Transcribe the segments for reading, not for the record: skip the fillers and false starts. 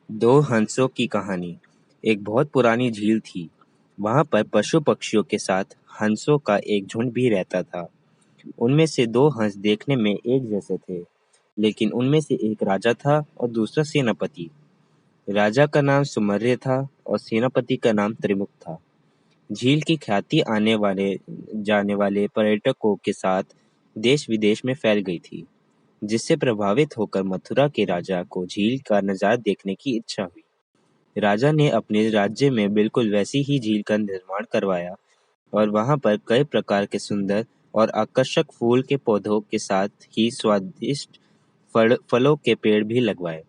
दो हंसों की कहानी। एक बहुत पुरानी झील थी। वहां पर पशु पक्षियों के साथ हंसों का एक झुंड भी रहता था। उनमें से दो हंस देखने में एक जैसे थे, लेकिन उनमें से एक राजा था और दूसरा सेनापति। राजा का नाम सुमर्य था और सेनापति का नाम त्रिमुख था। झील की ख्याति आने वाले जाने वाले पर्यटकों के साथ देश विदेश में फैल गई थी, जिससे प्रभावित होकर मथुरा के राजा को झील का नजारा देखने की इच्छा हुई। राजा ने अपने राज्य में बिल्कुल वैसी ही झील का निर्माण करवाया और वहां पर कई प्रकार के सुंदर और आकर्षक फूल के पौधों के साथ ही स्वादिष्ट फलों के पेड़ भी लगवाए।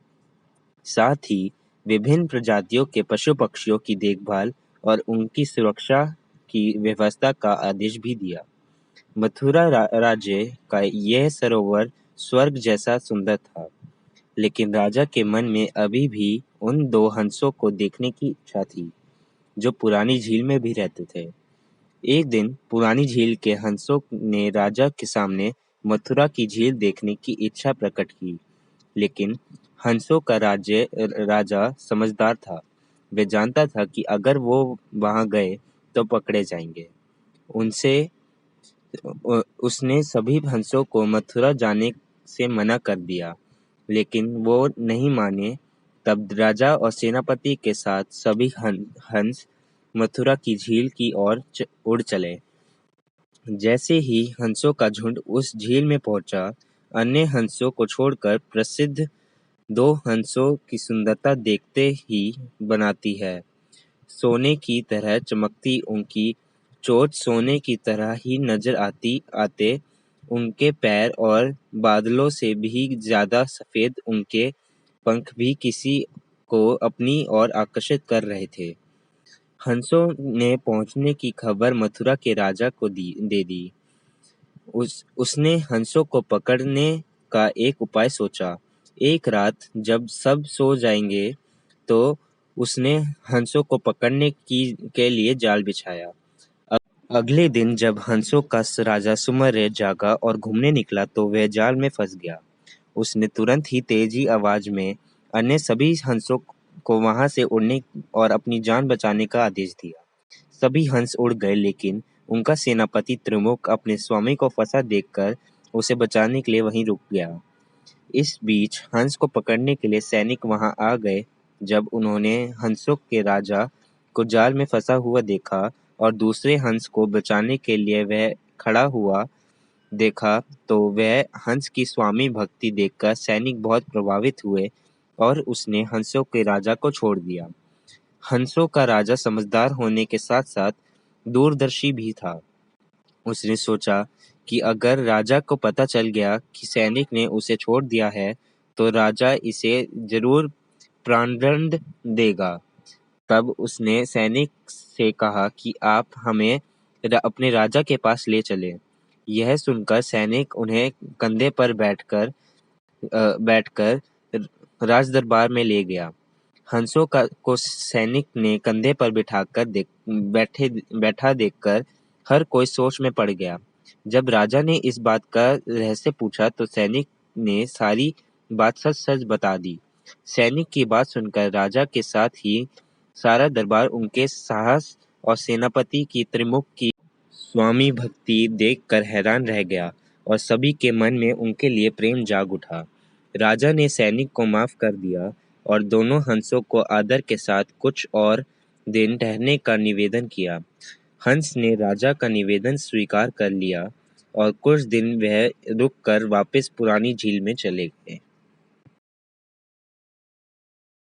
साथ ही विभिन्न प्रजातियों के पशु पक्षियों की देखभाल और उनकी सुरक्षा की व्यवस्था का आदेश भी दिया। मथुरा राज्य का यह सरोवर स्वर्ग जैसा सुंदर था, लेकिन राजा के मन में अभी भी उन दो हंसों को देखने की इच्छा थी, जो पुरानी झील में भी रहते थे। एक दिन पुरानी झील के हंसों ने राजा के सामने मथुरा की झील देखने की इच्छा प्रकट की, लेकिन हंसों का राजा समझदार था। वे जानता था कि अगर वो वहां गए तो पकड़े जाएंगे। उनसे उसने सभी हंसों को मथुरा जाने से मना कर दिया, लेकिन वो नहीं माने। तब राजा और सेनापति के साथ सभी हंस मथुरा की झील की ओर उड़ चले। जैसे ही हंसों का झुंड उस झील में पहुंचा, अन्य हंसों को छोड़कर प्रसिद्ध दो हंसों की सुंदरता देखते ही बनाती है। सोने की तरह चमकती उनकी चोंच सोने की तरह ही नजर आते उनके पैर और बादलों से भी ज्यादा सफेद उनके पंख भी किसी को अपनी ओर आकर्षित कर रहे थे। हंसों ने पहुंचने की खबर मथुरा के राजा को दे दी। उसने हंसों को पकड़ने का एक उपाय सोचा। एक रात जब सब सो जाएंगे, तो उसने हंसों को पकड़ने के लिए जाल बिछाया। अगले दिन जब हंसों का राजा सुमर्य जागा और घूमने निकला, तो वह जाल में फंस गया। उसने तुरंत ही तेजी आवाज में अन्य सभी हंसों को वहां से उड़ने और अपनी जान बचाने का आदेश दिया। सभी हंस उड़ गए, लेकिन उनका सेनापति त्रिमुख अपने स्वामी को फंसा देखकर उसे बचाने के लिए वहीं रुक गया। इस बीच हंस को पकड़ने के लिए सैनिक वहां आ गए। जब उन्होंने हंसों के राजा को जाल में फंसा हुआ देखा और दूसरे हंस को बचाने के लिए वह खड़ा हुआ देखा, तो वह हंस की स्वामी भक्ति देखकर सैनिक बहुत प्रभावित हुए और उसने हंसों के राजा को छोड़ दिया। हंसों का राजा समझदार होने के साथ साथ दूरदर्शी भी था। उसने सोचा कि अगर राजा को पता चल गया कि सैनिक ने उसे छोड़ दिया है, तो राजा इसे जरूर प्राणदंड देगा। तब उसने सैनिक से कहा कि आप हमें अपने राजा के पास ले चलें। यह सुनकर सैनिक उन्हें कंधे पर बैठकर राजदरबार में ले गया। हंसों को सैनिक ने कंधे पर बैठा देखकर हर कोई सोच में पड़ गया। जब राजा ने इस बात का रहस्य पूछा, तो सैनिक ने सारी बात सच-सच बता दी। सैनिक की बात सुनकर राजा के साथ ही सारा दरबार उनके साहस और सेनापति की त्रिमुख की स्वामी भक्ति देखकर हैरान रह गया और सभी के मन में उनके लिए प्रेम जाग उठा। राजा ने सैनिक को माफ कर दिया और दोनों हंसों को आदर के साथ कुछ और दिन ठहरने का निवेदन किया। हंस ने राजा का निवेदन स्वीकार कर लिया और कुछ दिन वह रुक कर वापस पुरानी झील में चले गए।